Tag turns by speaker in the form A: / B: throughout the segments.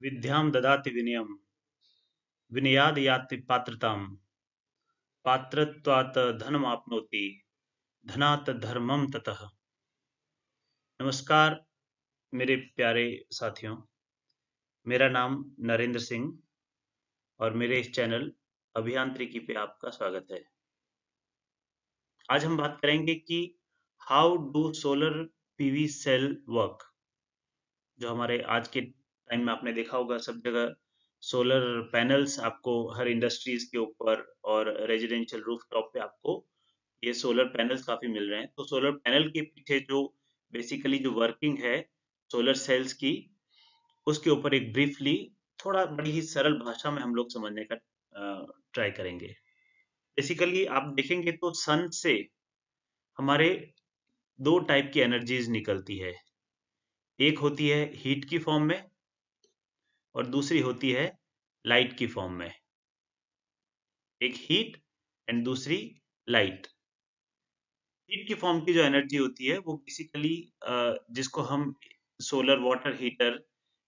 A: विद्यां ददाति विनयं विनयाद् याति पात्रतां पात्रत्वात् धनमाप्नोति धनात् धर्मं ततः। नमस्कार मेरे प्यारे साथियों, मेरा नाम नरेंद्र सिंह और मेरे इस चैनल अभियांत्रिकी पे आपका स्वागत है। आज हम बात करेंगे कि how do solar PV cell work. जो हमारे आज के टाइम में आपने देखा होगा सब जगह सोलर पैनल्स आपको हर इंडस्ट्रीज के ऊपर और रेजिडेंशियल रूफटॉप पे आपको ये सोलर पैनल्स काफी मिल रहे हैं। तो सोलर पैनल के पीछे जो बेसिकली जो वर्किंग है सोलर सेल्स की, उसके ऊपर एक ब्रीफली थोड़ा बड़ी ही सरल भाषा में हम लोग समझने का ट्राई करेंगे। बेसिकली आप देखेंगे तो सन से हमारे दो टाइप की एनर्जीज निकलती है। एक होती है हीट की फॉर्म में और दूसरी होती है लाइट की फॉर्म में। एक हीट एंड दूसरी लाइट। हीट की फॉर्म की जो एनर्जी होती है वो बेसिकली जिसको हम सोलर वाटर हीटर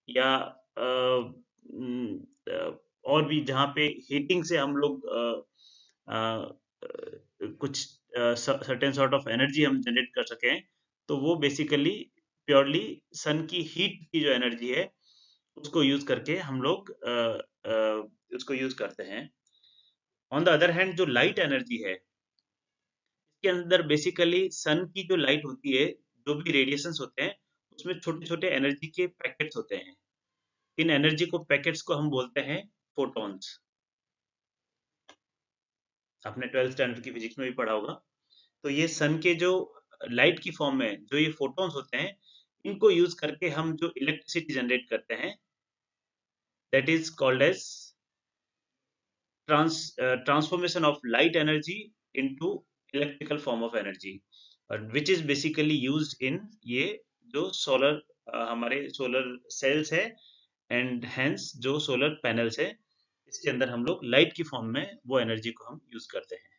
A: या और भी जहाँ पे हीटिंग से हम लोग कुछ सर्टेन सॉर्ट ऑफ एनर्जी हम जनरेट कर सकें, तो वो बेसिकली प्योरली सन की हीट की जो एनर्जी है उसको यूज करके हम लोग उसको यूज करते हैं। ऑन द अदर हैंड जो लाइट एनर्जी है, इसके अंदर बेसिकली सन की जो लाइट होती है, जो भी रेडिएशंस होते हैं उसमें छोटे छोटे एनर्जी के पैकेट्स होते हैं। इन एनर्जी को पैकेट्स को हम बोलते हैं फोटॉन्स। आपने 12th स्टैंडर्ड की फिजिक्स में भी पढ़ा होगा। तो ये सन के जो लाइट की फॉर्म में जो ये फोटॉन्स होते हैं, इनको यूज करके हम जो इलेक्ट्रिसिटी जनरेट करते हैं, that is called as transformation of light energy into electrical form of energy, which is basically used in ये जो सोलर हमारे सोलर सेल्स है एंड हेंस जो सोलर पैनल्स है, इसके अंदर हम लोग लाइट की फॉर्म में वो एनर्जी को हम यूज करते हैं।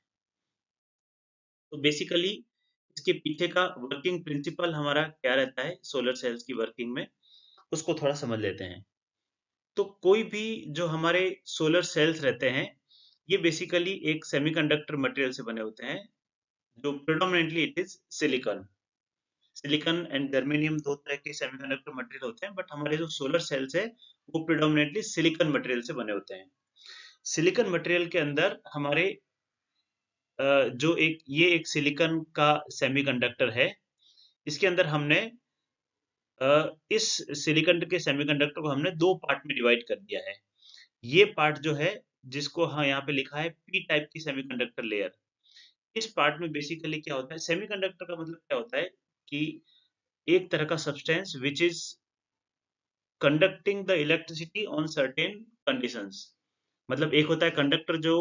A: तो बेसिकली इसके पीछे का वर्किंग प्रिंसिपल हमारा क्या रहता है सोलर सेल्स की वर्किंग में, उसको थोड़ा समझ लेते हैं। तो कोई भी जो हमारे सोलर सेल्स रहते हैं, ये बेसिकली एक सेमीकंडक्टर मटेरियल से बने होते हैं, जो predominantly it is silicon. Silicon and germanium दो तरह के सेमीकंडक्टर मटेरियल होते हैं, बट हमारे जो सोलर सेल्स है वो प्रेडोमिनेटली सिलिकॉन मटेरियल से बने होते हैं। सिलिकॉन मटेरियल के अंदर हमारे जो एक सिलिकॉन का सेमीकंडक्टर है, इसके अंदर हमने इस सिलिकॉन के सेमीकंडक्टर को हमने दो पार्ट में डिवाइड कर दिया है। ये पार्ट जो है, जिसको हाँ यहाँ पे लिखा है पी टाइप की सेमीकंडक्टर लेयर, इस पार्ट में बेसिकली क्या होता है, सेमीकंडक्टर का मतलब क्या होता है कि एक तरह का substance which is conducting the electricity on certain conditions. मतलब एक होता है कंडक्टर जो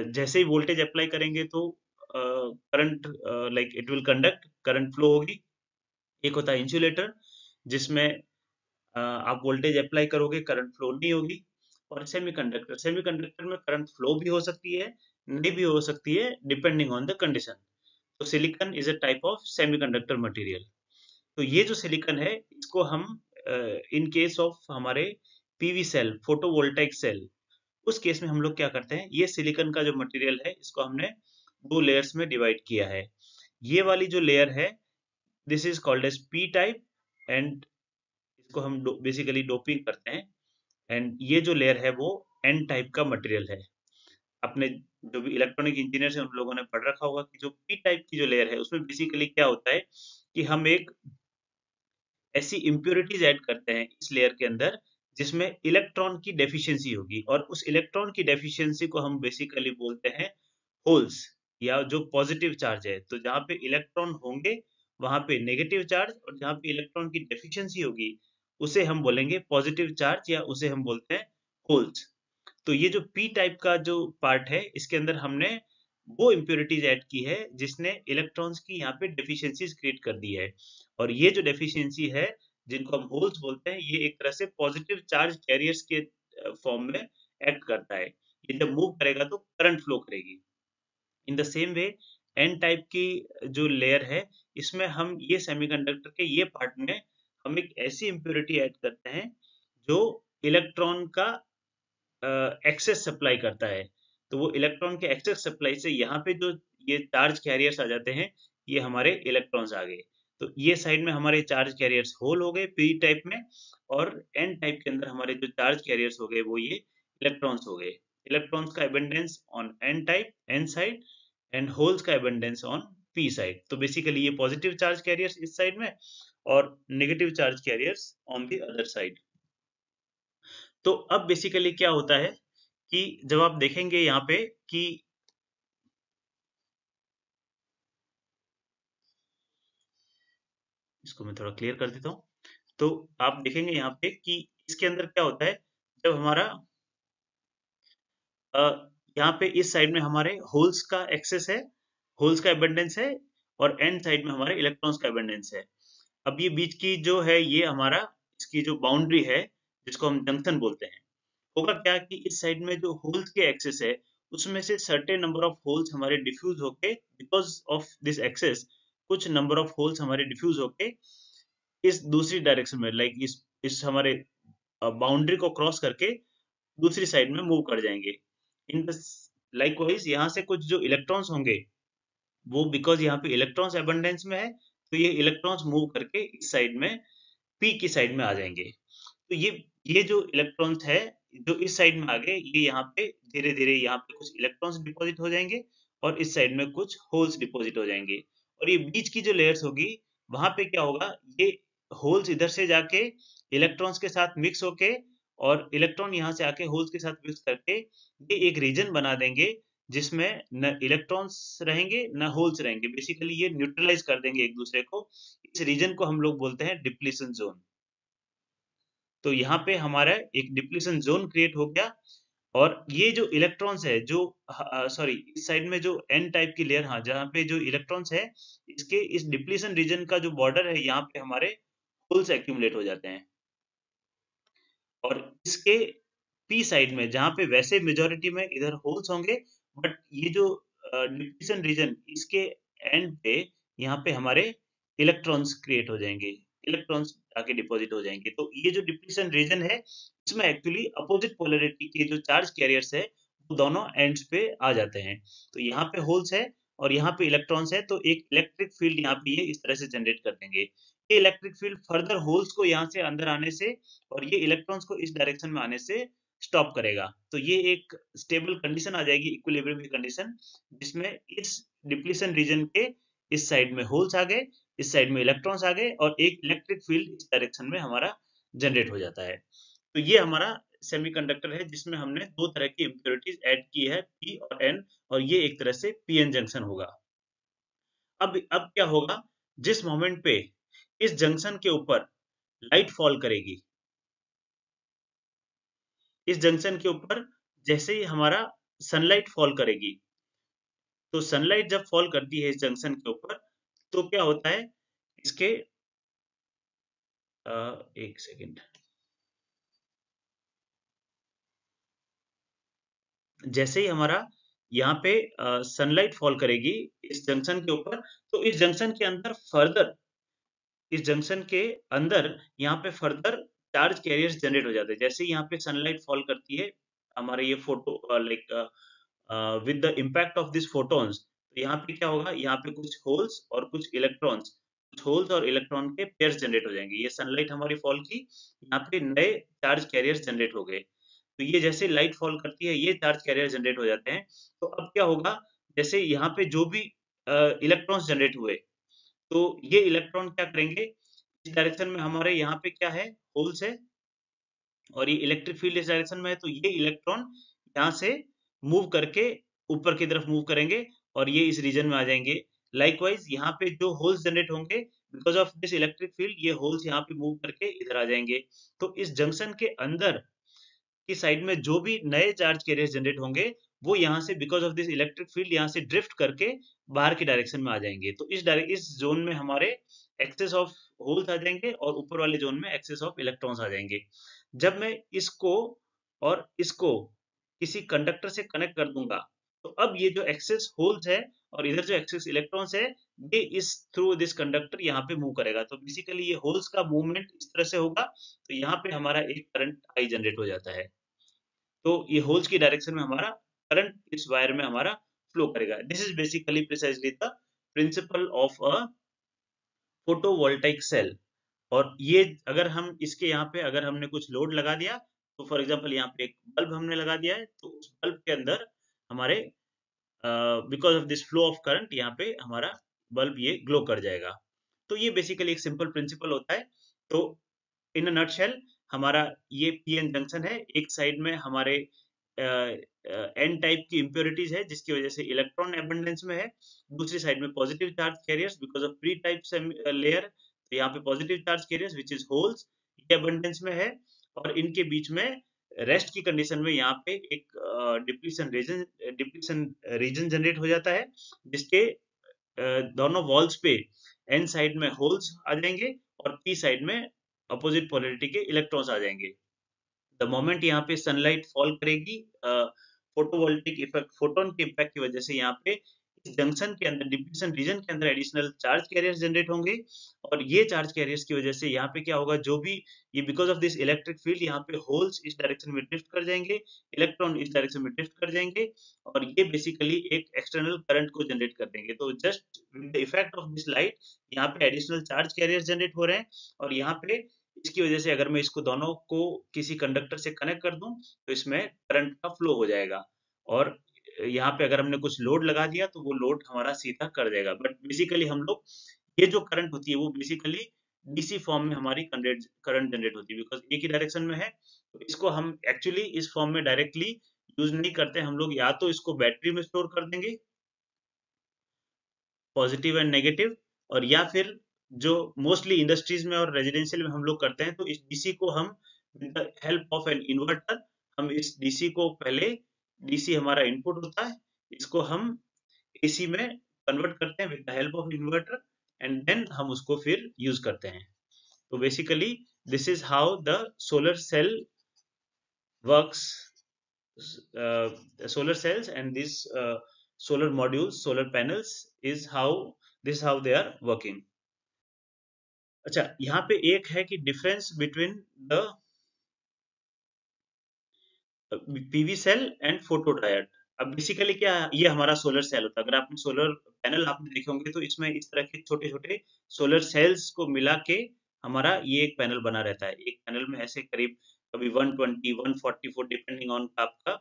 A: जैसे ही वोल्टेज अप्लाई करेंगे तो current like it will conduct, current flow होगी। एक होता है इंसुलेटर, जिसमें आप वोल्टेज अप्लाई करोगे करंट फ्लो नहीं होगी। और सेमीकंडक्टर, सेमीकंडक्टर में करंट फ्लो भी हो सकती है, नहीं भी हो सकती है, डिपेंडिंग ऑन द कंडीशन। तो silicon is a type of semiconductor material. तो ये जो सिलिकॉन है, इसको हम इन केस ऑफ हमारे पीवी सेल, फोटोवोल्टाइक सेल, उस केस में हम लोग क्या करते हैं, ये सिलिकॉन का जो मटेरियल है इसको हमने दो लेयर्स में डिवाइड किया है। ये वाली जो लेयर है, this is called as P type, and इसको हम बेसिकली डोपिंग करते हैं। एंड ये जो लेयर है वो एन टाइप का मटेरियल है। अपने जो भी इलेक्ट्रॉनिक इंजीनियर है उन लोगों ने पढ़ रखा होगा कि जो पी टाइप की जो लेयर है उसमें बेसिकली क्या होता है कि हम एक ऐसी इम्प्योरिटीज ऐड करते हैं इस लेयर के अंदर जिसमें इलेक्ट्रॉन की डेफिशिएंसी होगी, और उस इलेक्ट्रॉन की डेफिशिएंसी को हम बेसिकली बोलते हैं होल्स, या जो पॉजिटिव चार्ज है। तो जहाँ पे इलेक्ट्रॉन होंगे वहां पे नेगेटिव चार्ज, और जहाँ पे इलेक्ट्रॉन की डेफिशिएंसी होगी उसे हम बोलेंगे पॉजिटिव चार्ज, या उसे हम बोलते हैं होल्स। तो ये जो पी टाइप का जो पार्ट है, इसके अंदर हमने वो इम्प्योरिटीज ऐड की है जिसने इलेक्ट्रॉन्स की यहाँ पे डेफिशिएंसीज क्रिएट कर दी है। और ये जो डेफिशिएंसी है, जिनको हम होल्स बोलते हैं, ये एक तरह से पॉजिटिव चार्ज कैरियर्स के फॉर्म में एक्ट करता है। ये जब मूव करेगा तो करंट फ्लो करेगी। In the same way N type की जो लेयर है, इसमें हम ये सेमीकंडक्टर के ये पार्ट में हम एक ऐसी इम्प्योरिटी ऐड करते हैं जो इलेक्ट्रॉन का एक्सेस सप्लाई करता है। तो वो इलेक्ट्रॉन के एक्सेस सप्लाई से यहाँ पे जो ये चार्ज कैरियर्स आ जाते हैं, ये हमारे इलेक्ट्रॉन्स आ गए। तो ये साइड में हमारे चार्ज कैरियर्स होल हो गए पी टाइप में, और एन टाइप के अंदर हमारे जो चार्ज कैरियर्स हो गए वो ये इलेक्ट्रॉन्स हो गए। इलेक्ट्रॉन्स का abundance on N type, N side, and holes का एबंडेंस ऑन पी साइड। तो बेसिकली ये पॉजिटिव चार्ज कैरियर्स इस साइड में और negative charge carriers on the other side. तो अब बेसिकली क्या होता है कि जब आप देखेंगे यहाँ पे कि इसको मैं थोड़ा क्लियर कर देता हूँ। तो आप देखेंगे यहाँ पे कि इसके अंदर क्या होता है, जब हमारा अ, यहाँ पे इस साइड में हमारे होल्स का एक्सेस है, होल्स का एबंडेंस है, और एंड साइड में हमारे इलेक्ट्रॉन्स का एबंडेंस है। अब ये बीच की जो है ये हमारा इसकी जो बाउंड्री है, जिसको हम जंक्शन बोलते हैं, होगा क्या कि इस साइड में जो होल्स के एक्सेस है उसमें से सर्टेन नंबर ऑफ होल्स हमारे डिफ्यूज होके, बिकॉज ऑफ दिस एक्सेस कुछ नंबर ऑफ होल्स हमारे डिफ्यूज होके इस दूसरी डायरेक्शन में, लाइक इस हमारे बाउंड्री को क्रॉस करके दूसरी साइड में मूव कर जाएंगे। इन द लाइकवाइज यहाँ से कुछ जो इलेक्ट्रॉन्स होंगे वो, बिकॉज यहाँ पे इलेक्ट्रॉन्स अबंडेंस में है, तो ये इलेक्ट्रॉन्स मूव करके इस साइड में पी की साइड में आ जाएंगे। तो ये जो इलेक्ट्रॉन्स है जो इस साइड में आ गए, ये यहाँ पे धीरे धीरे यहाँ पे कुछ इलेक्ट्रॉन्स डिपॉजिट हो जाएंगे और इस साइड में कुछ होल्स डिपॉजिट हो जाएंगे। और ये बीच की जो लेयर्स होगी वहां पे क्या होगा, ये होल्स इधर से जाके इलेक्ट्रॉन्स के साथ मिक्स होके, और इलेक्ट्रॉन यहाँ से आके होल्स के साथ मिक्स करके ये एक रीजन बना देंगे जिसमें न इलेक्ट्रॉन्स रहेंगे न होल्स रहेंगे। बेसिकली ये न्यूट्रलाइज कर देंगे एक दूसरे को। इस रीजन को हम लोग बोलते हैं डिप्लीशन जोन। तो यहाँ पे हमारा एक डिप्लीशन जोन क्रिएट हो गया। और ये जो इलेक्ट्रॉन्स है जो, सॉरी, इस साइड में जो एन टाइप की लेयर, हाँ, जहाँ पे जो इलेक्ट्रॉन्स है इसके इस डिप्लीशन रीजन का जो बॉर्डर है यहाँ पे हमारे होल्स एक्यूमुलेट हो जाते हैं। और इसके पी साइड में जहाँ पे वैसे मेजोरिटी में इधर होल्स होंगे, बट ये जो डिप्लीशन रीजन इसके एंड पे यहाँ पे हमारे इलेक्ट्रॉन्स क्रिएट हो जाएंगे, इलेक्ट्रॉन्स आके डिपॉजिट हो जाएंगे। तो ये जो डिप्लीशन रीजन है इसमें एक्चुअली अपोजिट पोलैरिटी के जो चार्ज कैरियर्स है वो दोनों एंड्स पे आ जाते हैं। तो यहाँ पे होल्स है और यहाँ पे इलेक्ट्रॉन्स है, तो एक इलेक्ट्रिक फील्ड यहाँ पे ये इस तरह से जनरेट कर देंगे। ये इलेक्ट्रिक फील्ड फर्दर होल्स को यहाँ से अंदर आने से और ये इलेक्ट्रॉन्स को इस डायरेक्शन में आने से स्टॉप करेगा। तो ये एक स्टेबल कंडीशन आ जाएगी, इक्विलिब्रियम की कंडीशन, जिसमें इस डिप्लीशन रीजन के इस साइड में होल्स आ गए, इस साइड में इलेक्ट्रॉन्स आ गए, और एक इलेक्ट्रिक फील्ड इस डायरेक्शन में हमारा जनरेट हो जाता है। तो ये हमारा सेमीकंडक्टर है जिसमें हमने दो तरह की इम्प्योरिटीज ऐड की है, पी और एन, और ये एक तरह से पीएन जंक्शन होगा। अब क्या होगा, जिस मोमेंट पे इस जंक्शन के ऊपर लाइट फॉल करेगी, इस जंक्शन के ऊपर जैसे ही हमारा सनलाइट फॉल करेगी, तो सनलाइट जब फॉल करती है इस जंक्शन के ऊपर, तो क्या होता है इसके, एक सेकेंड, जैसे ही हमारा यहाँ पे सनलाइट फॉल करेगी इस जंक्शन के ऊपर, तो इस जंक्शन के अंदर फर्दर, इस जंक्शन के अंदर यहाँ पे फर्दर चार्ज कैरियर्स जनरेट हो जाते हैं। जैसे ही यहाँ पे सनलाइट फॉल करती है हमारे ये photo, like with the impact of this photons, तो यहाँ पे क्या होगा, यहाँ पे कुछ होल्स और कुछ इलेक्ट्रॉन्स, कुछ होल्स और इलेक्ट्रॉन के पेयर्स जनरेट हो जाएंगे। ये सनलाइट हमारी फॉल की, यहाँ पे नए चार्ज कैरियर्स जनरेट हो गए। तो ये जैसे लाइट फॉल करती है ये चार्ज कैरियर जनरेट हो जाते हैं। तो अब क्या होगा, जैसे यहाँ पे जो भी इलेक्ट्रॉन्स जनरेट हुए, तो ये इलेक्ट्रॉन क्या करेंगे, इस डायरेक्शन में हमारे यहाँ पे क्या है, होल्स है, और ये इलेक्ट्रिक फील्ड इस डायरेक्शन में है, तो ये इलेक्ट्रॉन यहाँ से मूव करके ऊपर की तरफ मूव करेंगे और ये इस रीजन में आ जाएंगे। लाइकवाइज यहाँ पे जो होल्स जनरेट होंगे because of this electric field, ये होल्स यहाँ पे मूव करके इधर आ जाएंगे। तो इस जंक्शन के अंदर की साइड में जो भी नए चार्ज कैरियर जनरेट होंगे वो यहाँ से because of this electric field यहाँ से ड्रिफ्ट करके बाहर की डायरेक्शन में आ जाएंगे। तो इस जोन में हमारे एक्सेस ऑफ होल्स आ जाएंगे और ऊपर वाले जोन में एक्सेस ऑफ इलेक्ट्रॉन्स आ जाएंगे। जब मैं इसको और इसको किसी कंडक्टर से कनेक्ट कर दूंगा, तो अब ये जो एक्सेस होल्स है और इधर जो एक्सेस इलेक्ट्रॉन्स है ये इस थ्रू दिस कंडक्टर यहाँ पे मूव करेगा। तो बेसिकली ये होल्स का मूवमेंट इस तरह से होगा, तो यहाँ पे हमारा एक करंट आई जनरेट हो जाता है। तो ये होल्स की डायरेक्शन में हमारा करंट इस वायर में हमारा फ्लो करेगा। This is basically precisely the principle of a photovoltaic cell. और ये अगर हम इसके यहाँ पे अगर हमने कुछ लोड लगा दिया, तो फॉर एग्जांपल यहाँ पे एक बल्ब हमने लगा दिया है, तो उस बल्ब के अंदर हमारे because of this flow of current यहाँ पे हमारा बल्ब ये ग्लो कर जाएगा। तो ये बेसिकली एक सिंपल प्रिंसिपल होता है। तो इन अ नटशेल हमारा ये पीएन जंक्शन है, एक साइड में हमारे एन टाइप की इम्प्योरिटीज है जिसकी वजह से इलेक्ट्रॉन एबंडेंस में है, दूसरी साइड में positive charge carriers because of pre type layer, तो यहाँ पे positive charge carriers which is holes, ये एबंडेंस में है। और इनके बीच में रेस्ट की कंडीशन में यहाँ पे एक डिप्लीशन रीजन जनरेट हो जाता है, जिसके दोनों वॉल्स पे एन साइड में होल्स आ जाएंगे और पी साइड में अपोजिट पोलैरिटी के इलेक्ट्रॉन्स आ जाएंगे। द मोमेंट यहाँ पे सनलाइट फॉल करेगी, फोटोवोल्टिक इफेक्ट फोटोन के इम्पैक्ट की वजह से यहाँ पे इस जंक्शन के अंदर डिप्लीशन रीजन के अंदर एडिशनल चार्ज कैरियर्स जनरेट होंगे। और ये चार्ज कैरियर्स की वजह से यहाँ पे क्या होगा, जो भी ये because of this electric field यहाँ पे होल्स इस डायरेक्शन में ड्रिफ्ट कर जाएंगे, इलेक्ट्रॉन इस डायरेक्शन में ड्रिफ्ट कर जाएंगे, और ये बेसिकली एक एक्सटर्नल करंट को जनरेट कर देंगे। तो just with the effect of this light यहाँ पे एडिशनल चार्ज कैरियर्स जनरेट हो रहे हैं, और यहाँ पे इसकी वजह से अगर मैं इसको दोनों को किसी कंडक्टर से कनेक्ट कर दूं तो इसमें करंट का फ्लो हो जाएगा। और यहाँ पे अगर हमने कुछ लोड लगा दिया तो वो लोड हमारा सीधा कर देगा। बट बेसिकली हम लोग ये जो करंट होती है वो बेसिकली डीसी फॉर्म में हमारी करंट जनरेट होती है, बिकॉज एक ही डायरेक्शन में है। तो इसको हम एक्चुअली इस फॉर्म में डायरेक्टली यूज नहीं करते, हम लोग या तो इसको बैटरी में स्टोर कर देंगे पॉजिटिव एंड नेगेटिव, और या फिर जो मोस्टली इंडस्ट्रीज में और रेजिडेंशियल में हम लोग करते हैं, तो इस डीसी को हम with the help of an inverter, हम इस डीसी को पहले, डीसी हमारा इनपुट होता है, इसको हम एसी में कन्वर्ट करते हैं with the help of inverter, and then हम उसको फिर यूज करते हैं। तो basically this is how the solar cell works, solar cells and these solar modules, solar panels is how this how they are working. अच्छा, यहाँ पे एक है कि difference between the PV cell and photodiode. अब बेसिकली क्या है, ये हमारा सोलर सेल होता है। अगर आपने सोलर पैनल आपने देखे होंगे तो इसमें इस तरह के छोटे छोटे सोलर सेल्स को मिला के हमारा ये एक पैनल बना रहता है। एक पैनल में ऐसे करीब कभी 120 144 डिपेंडिंग ऑन आपका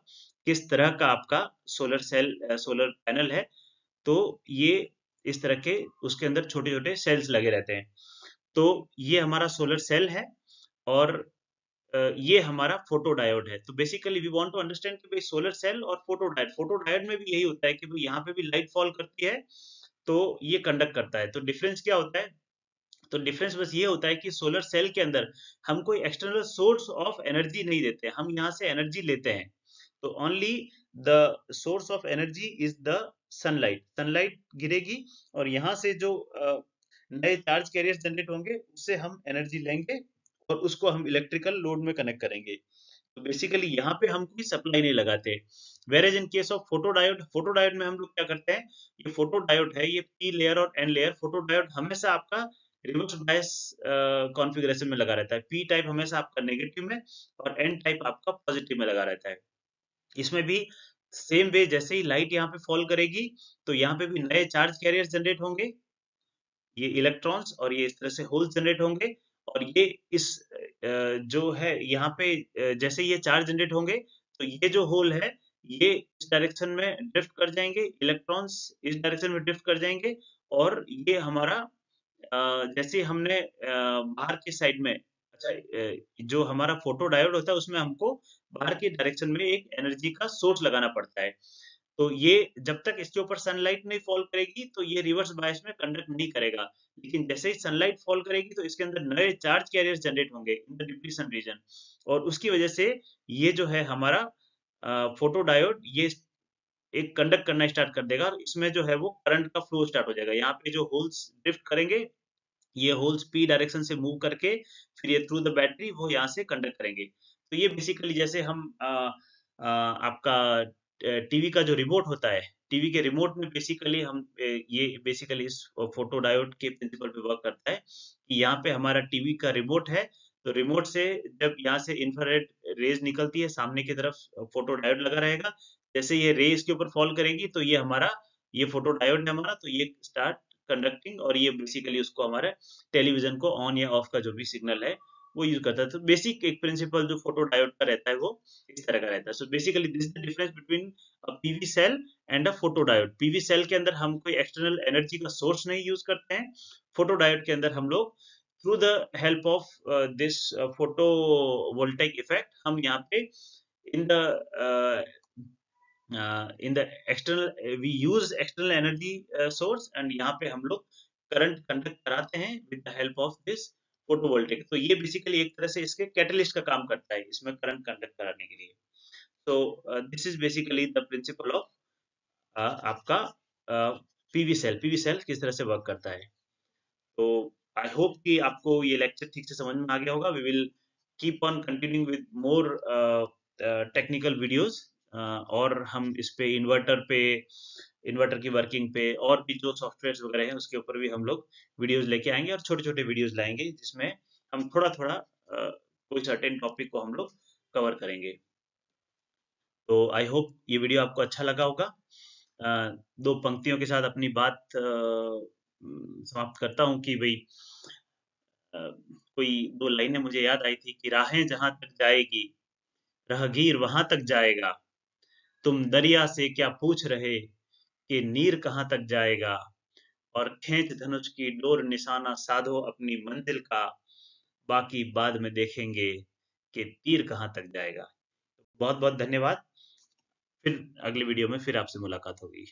A: किस तरह का आपका सोलर सेल सोलर पैनल है, तो ये इस तरह के उसके अंदर छोटे छोटे सेल्स लगे रहते हैं। तो ये हमारा सोलर सेल है, और ये हमारा फोटोडायोड है। तो basically we want to understand कि भाई सोलर सेल और फोटोडायोड में भी यही होता है कि भाई यहाँ पे भी लाइट फॉल करती है तो ये कंडक्ट करता है। तो डिफरेंस क्या होता है, तो डिफरेंस बस ये होता है कि सोलर सेल के अंदर हम कोई एक्सटर्नल सोर्स ऑफ एनर्जी नहीं देते, हम यहाँ से एनर्जी लेते हैं। तो only the source of energy is the sunlight. Sunlight गिरेगी और यहाँ से जो नए चार्ज कैरियर्स जनरेट होंगे उससे हम एनर्जी लेंगे और उसको हम इलेक्ट्रिकल लोड में कनेक्ट करेंगे। तो बेसिकली यहाँ पे हम कोई सप्लाई नहीं लगाते। Whereas in case of photodiode, photodiode में हम लोग क्या करते हैं, ये फोटोडायोड है, ये पी लेयर और एन लेयर, फोटोडायोड हमेशा आपका रिवर्स बायस कॉन्फ़िगरेशन में लगा रहता है। पी टाइप हमेशा आपका नेगेटिव में और एन टाइप आपका पॉजिटिव में लगा रहता है। इसमें भी सेम वे, जैसे ही लाइट यहाँ पे फॉल करेगी तो यहाँ पे भी नए चार्ज कैरियर्स जनरेट होंगे, ये इलेक्ट्रॉन्स और ये इस तरह से होल्स जनरेट होंगे। और ये इस जो है यहाँ पे जैसे ये चार्ज जनरेट होंगे तो ये जो होल है ये इस डायरेक्शन में ड्रिफ्ट कर जाएंगे, इलेक्ट्रॉन्स इस डायरेक्शन में ड्रिफ्ट कर जाएंगे। और ये हमारा जैसे हमने बाहर की साइड में, अच्छा जो हमारा फोटो डायोड होता है उसमें हमको बाहर की डायरेक्शन में एक एनर्जी का सोर्स लगाना पड़ता है। तो ये जब तक इसके ऊपर सनलाइट नहीं फॉल करेगी तो ये रिवर्स बायस में कंडक्ट नहीं करेगा, लेकिन जैसे ही सनलाइट फॉल करेगी तो इसके अंदर नए चार्ज कैरियर्स जनरेट होंगे इन द डिप्लीशन रीजन, और उसकी वजह से ये जो है हमारा फोटो डायोड ये एक कंडक्ट करना स्टार्ट कर देगा, और इसमें जो है वो करंट का फ्लो स्टार्ट हो जाएगा। यहाँ पे जो होल्स ड्रिफ्ट करेंगे, ये होल्स पी डायरेक्शन से मूव करके फिर ये थ्रू द बैटरी वो यहाँ से कंडक्ट करेंगे। तो ये बेसिकली जैसे हम आपका टीवी का जो रिमोट होता है, टीवी के रिमोट में बेसिकली ये बेसिकली इस फोटो डायोड के प्रिंसिपल पे वर्क करता है कि यहाँ पे हमारा टीवी का रिमोट है, तो रिमोट से जब यहाँ से इंफ्रारेड रेज निकलती है सामने की तरफ, फोटो डायोड लगा रहेगा। जैसे ये रे इसके ऊपर फॉल करेगी तो ये फोटो डायोड है हमारा, तो ये स्टार्ट कंडक्टिंग, और ये बेसिकली उसको हमारे टेलीविजन को ऑन या ऑफ का जो भी सिग्नल है वो यूज करता है। तो बेसिक एक प्रिंसिपल जो फोटो डायोड का रहता है वो इस तरह का रहता है। So basically this is the difference between a PV cell and a photodiode. PV cell के अंदर हम कोई एक्सटर्नल एनर्जी का सोर्स नहीं यूज करते हैं। फोटो डायोड के अंदर हम लोग through the help of this photovoltaic effect, हम यहाँ पे in the in the external we use external energy source, and यहाँ पे हम लोग करंट कंडक्ट कराते हैं with the help of this photovoltaic. तो ये बेसिकली एक तरह से इसके कैटलिस्ट का काम करता है इसमें करंट कंडक्ट कराने के लिए। तो this is basically the principle of आपका पीवी सेल किस तरह से वर्क करता है। तो आई होप कि आपको ये लेक्चर ठीक से समझ में आ गया होगा। We will keep on continuing with more technical videos, और हम इस पे इन्वर्टर की वर्किंग पे और भी जो सॉफ्टवेयर वगैरह हैं उसके ऊपर भी हम लोग वीडियोस लेके आएंगे, और छोटे छोटे वीडियोस लाएंगे जिसमें हम थोड़ा थोड़ा कोई सर्टेन टॉपिक को हम लोग कवर करेंगे। तो आई होप ये वीडियो आपको अच्छा लगा होगा। दो पंक्तियों के साथ अपनी बात समाप्त करता हूँ कि भाई अ, कोई दो लाइनें मुझे याद आई थी कि राहें जहां तक जाएगी राहगीर वहां तक जाएगा, तुम दरिया से क्या पूछ रहे कि नीर कहाँ तक जाएगा, और खींच धनुष की डोर निशाना साधो अपनी मंजिल का, बाकी बाद में देखेंगे कि तीर कहाँ तक जाएगा। बहुत बहुत धन्यवाद। फिर अगले वीडियो में फिर आपसे मुलाकात होगी।